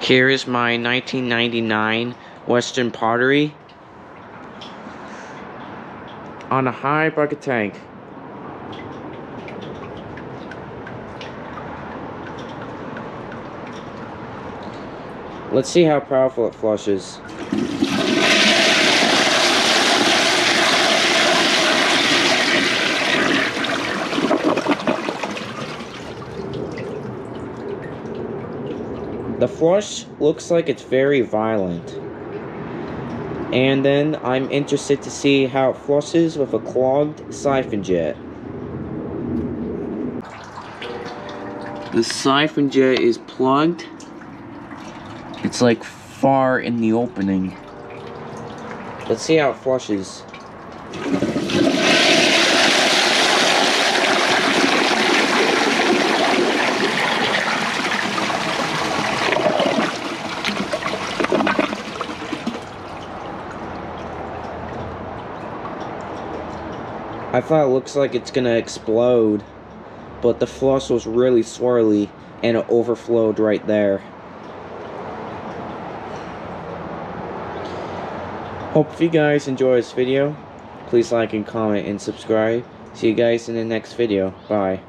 Here is my 1999 Western Pottery on a high bucket tank. Let's see how powerful it flushes. The flush looks like it's very violent. And then I'm interested to see how it flushes with a clogged siphon jet. The siphon jet is plugged. It's like far in the opening. Let's see how it flushes. I thought it looks like it's gonna explode, but the flush was really swirly and it overflowed right there. Hope if you guys enjoy this video, please like and comment and subscribe. See you guys in the next video. Bye.